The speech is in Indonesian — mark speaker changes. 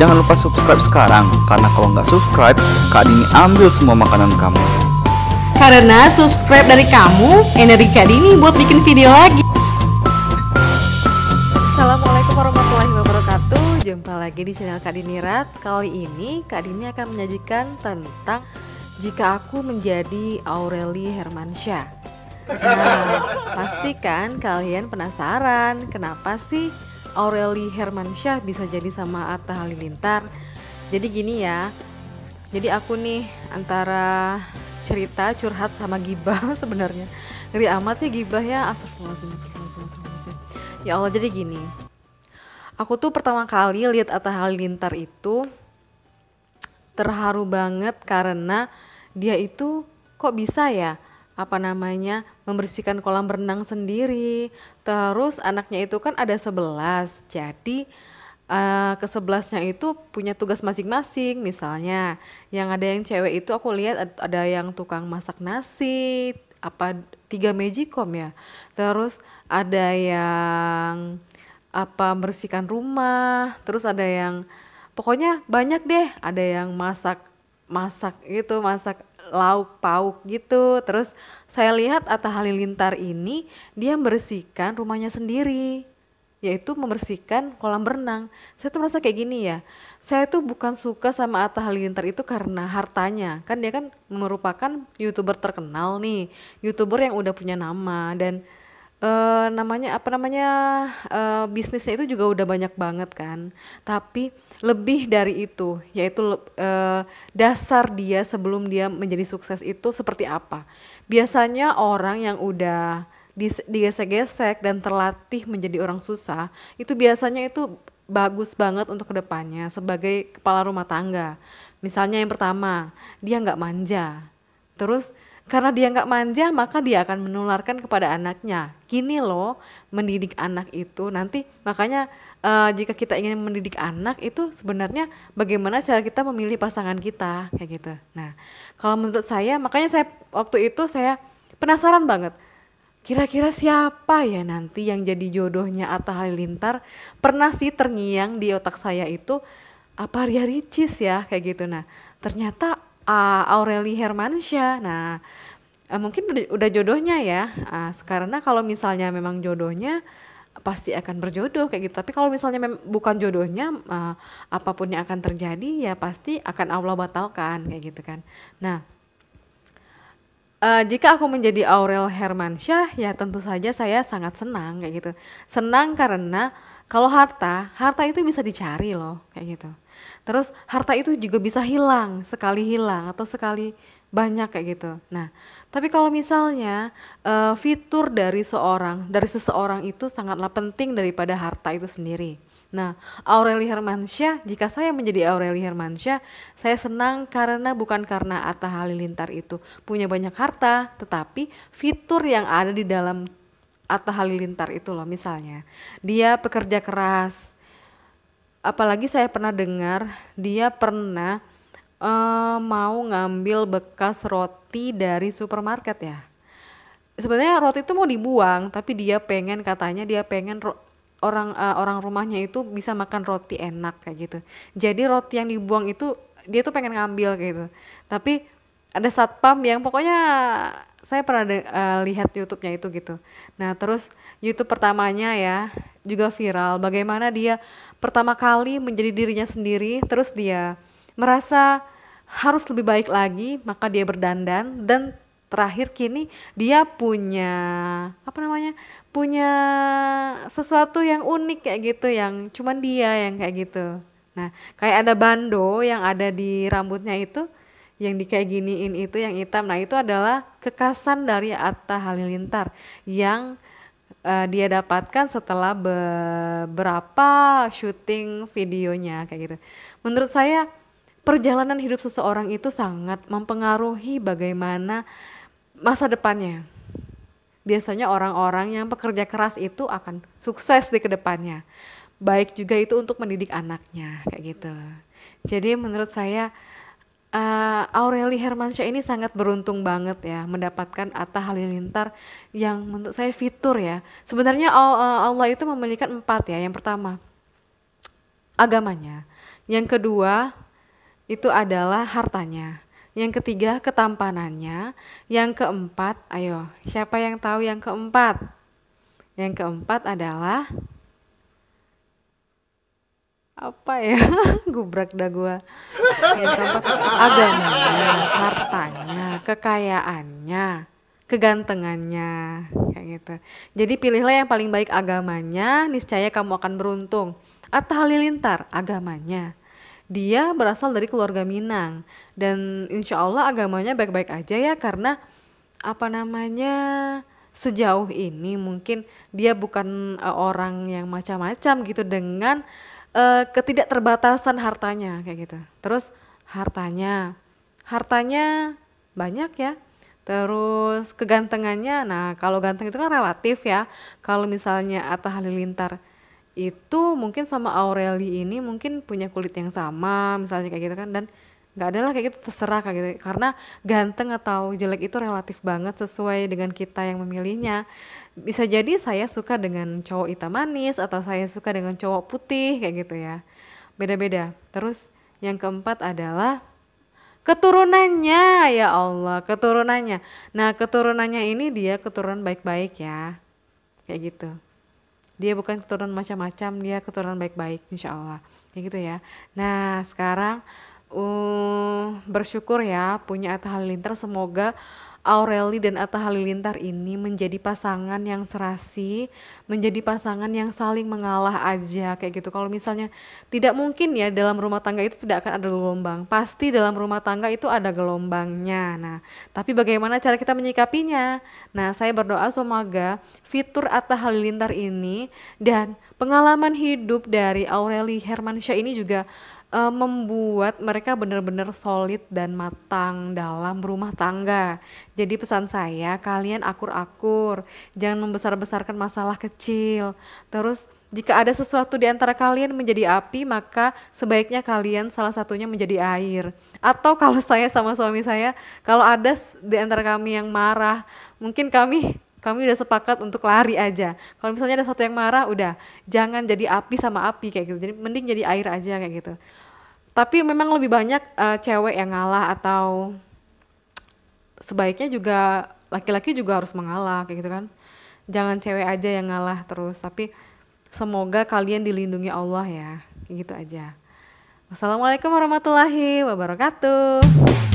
Speaker 1: Jangan lupa subscribe sekarang, karena kalau nggak subscribe, Kak Dini ambil semua makanan kamu.
Speaker 2: Karena subscribe dari kamu, energi Kak Dini buat bikin video lagi. Assalamualaikum warahmatullahi wabarakatuh. Jumpa lagi di channel Kak Dini Rat. Kali ini Kak Dini akan menyajikan tentang jika aku menjadi Aureli Hermansyah. Nah, pastikan kalian penasaran kenapa sih Aureli Hermansyah bisa jadi sama Atta Halilintar. Jadi gini ya, jadi aku nih antara cerita curhat sama gibah sebenarnya. Ngeri amat ya gibah ya, astagfirullahaladzim. Ya Allah, jadi gini, aku tuh pertama kali lihat Atta Halilintar itu terharu banget karena dia itu kok bisa ya membersihkan kolam renang sendiri. Terus anaknya itu kan ada 11, jadi ke-11-nya itu punya tugas masing-masing. Misalnya yang ada yang cewek itu aku lihat ada yang tukang masak nasi, 3 magicom ya. Terus ada yang bersihkan rumah, terus ada yang pokoknya banyak deh, ada yang masak lauk pauk gitu. Terus saya lihat Atta Halilintar ini dia membersihkan rumahnya sendiri, yaitu membersihkan kolam renang. Saya tuh merasa kayak gini ya, saya tuh bukan suka sama Atta Halilintar itu karena hartanya, kan dia kan merupakan YouTuber terkenal nih, YouTuber yang udah punya nama dan bisnisnya itu juga udah banyak banget kan. Tapi lebih dari itu, yaitu dasar dia sebelum dia menjadi sukses itu seperti apa. Biasanya orang yang udah digesek-gesek dan terlatih menjadi orang susah, itu biasanya itu bagus banget untuk kedepannya sebagai kepala rumah tangga. Misalnya yang pertama, dia nggak manja. Terus karena dia nggak manja, maka dia akan menularkan kepada anaknya. Gini loh, mendidik anak itu nanti, makanya jika kita ingin mendidik anak itu sebenarnya bagaimana cara kita memilih pasangan kita, kayak gitu. Nah, kalau menurut saya, makanya saya waktu itu saya penasaran banget. Kira-kira siapa ya nanti yang jadi jodohnya Atta Halilintar? Pernah sih terngiang di otak saya itu, apa Ria Ricis ya, kayak gitu. Nah, ternyata Aureli Hermansyah. Nah, mungkin udah jodohnya ya. Karena kalau misalnya memang jodohnya pasti akan berjodoh kayak gitu. Tapi kalau misalnya bukan jodohnya, apapun yang akan terjadi ya pasti akan Allah batalkan kayak gitu kan. Nah, jika aku menjadi Aurel Hermansyah ya tentu saja saya sangat senang kayak gitu. Senang karena kalau harta itu bisa dicari loh kayak gitu. Terus harta itu juga bisa hilang, sekali hilang atau sekali banyak kayak gitu. Nah, tapi kalau misalnya fitur dari seseorang itu sangatlah penting daripada harta itu sendiri. Nah, Aureli Hermansyah, jika saya menjadi Aureli Hermansyah, saya senang bukan karena Atta Halilintar itu punya banyak harta, tetapi fitur yang ada di dalam Atta Halilintar itu loh, misalnya dia pekerja keras. Apalagi saya pernah dengar dia pernah mau ngambil bekas roti dari supermarket ya. Sebenarnya roti itu mau dibuang, tapi katanya dia pengen orang rumahnya itu bisa makan roti enak kayak gitu. Jadi roti yang dibuang itu dia tuh pengen ngambil kayak gitu. Tapi ada satpam yang pokoknya saya pernah lihat YouTube-nya itu gitu. Nah, terus YouTube pertamanya ya juga viral bagaimana dia pertama kali menjadi dirinya sendiri, terus dia merasa harus lebih baik lagi, maka dia berdandan dan terakhir kini dia punya sesuatu yang unik kayak gitu, yang cuman dia yang kayak gitu. Nah, kayak ada bando yang ada di rambutnya itu, yang di kayak giniin itu yang hitam. Nah, itu adalah kekhasan dari Atta Halilintar yang dia dapatkan setelah beberapa syuting videonya kayak gitu. Menurut saya perjalanan hidup seseorang itu sangat mempengaruhi bagaimana masa depannya. Biasanya orang-orang yang pekerja keras itu akan sukses di kedepannya. Baik juga itu untuk mendidik anaknya kayak gitu. Jadi menurut saya Aureli Hermansyah ini sangat beruntung banget ya mendapatkan Atta Halilintar yang menurut saya fitur ya. Sebenarnya Allah itu memberikan 4 ya. Yang pertama agamanya. Yang kedua itu adalah hartanya. Yang ketiga ketampanannya. Yang keempat, ayo siapa yang tahu yang keempat? Yang keempat adalah apa ya? Gubrak dah gua. Yang keempat agamanya, hartanya, kekayaannya, kegantengannya, kayak gitu. Jadi pilihlah yang paling baik agamanya, niscaya kamu akan beruntung. Atta Halilintar, agamanya. Dia berasal dari keluarga Minang dan insya Allah agamanya baik-baik aja ya karena apa namanya sejauh ini mungkin dia bukan orang yang macam-macam gitu dengan ketidakterbatasan hartanya kayak gitu. Terus hartanya, hartanya banyak ya. Terus kegantengannya, nah kalau ganteng itu kan relatif ya. Kalau misalnya Atta Halilintar itu mungkin sama Aureli ini mungkin punya kulit yang sama misalnya kayak gitu kan dan nggak ada lah kayak gitu terserah kayak gitu karena ganteng atau jelek itu relatif banget sesuai dengan kita yang memilihnya. Bisa jadi saya suka dengan cowok hitam manis atau saya suka dengan cowok putih kayak gitu ya, beda-beda. Terus yang keempat adalah keturunannya, ya Allah keturunannya. Nah keturunannya ini dia keturunan baik-baik ya kayak gitu. Dia bukan keturunan macam-macam, dia keturunan baik-baik insya Allah. Kayak gitu ya. Nah sekarang bersyukur ya punya Atta Halilintar. Semoga Aureli dan Atta Halilintar ini menjadi pasangan yang serasi, menjadi pasangan yang saling mengalah aja kayak gitu. Kalau misalnya tidak mungkin ya dalam rumah tangga itu tidak akan ada gelombang. Pasti dalam rumah tangga itu ada gelombangnya. Nah, tapi bagaimana cara kita menyikapinya? Nah, saya berdoa semoga fitur Atta Halilintar ini dan pengalaman hidup dari Aureli Hermansyah ini juga membuat mereka benar-benar solid dan matang dalam berumah tangga. Jadi pesan saya, kalian akur-akur, jangan membesar-besarkan masalah kecil. Terus jika ada sesuatu di antara kalian menjadi api, maka sebaiknya kalian salah satunya menjadi air. Atau kalau saya sama suami saya, kalau ada di antara kami yang marah, mungkin kami udah sepakat untuk lari aja. Kalau misalnya ada satu yang marah, udah jangan jadi api sama api kayak gitu. Jadi mending jadi air aja kayak gitu. Tapi memang lebih banyak cewek yang ngalah atau sebaiknya juga laki-laki juga harus mengalah kayak gitu kan. Jangan cewek aja yang ngalah terus, tapi semoga kalian dilindungi Allah ya. Kayak gitu aja. Wassalamualaikum warahmatullahi wabarakatuh.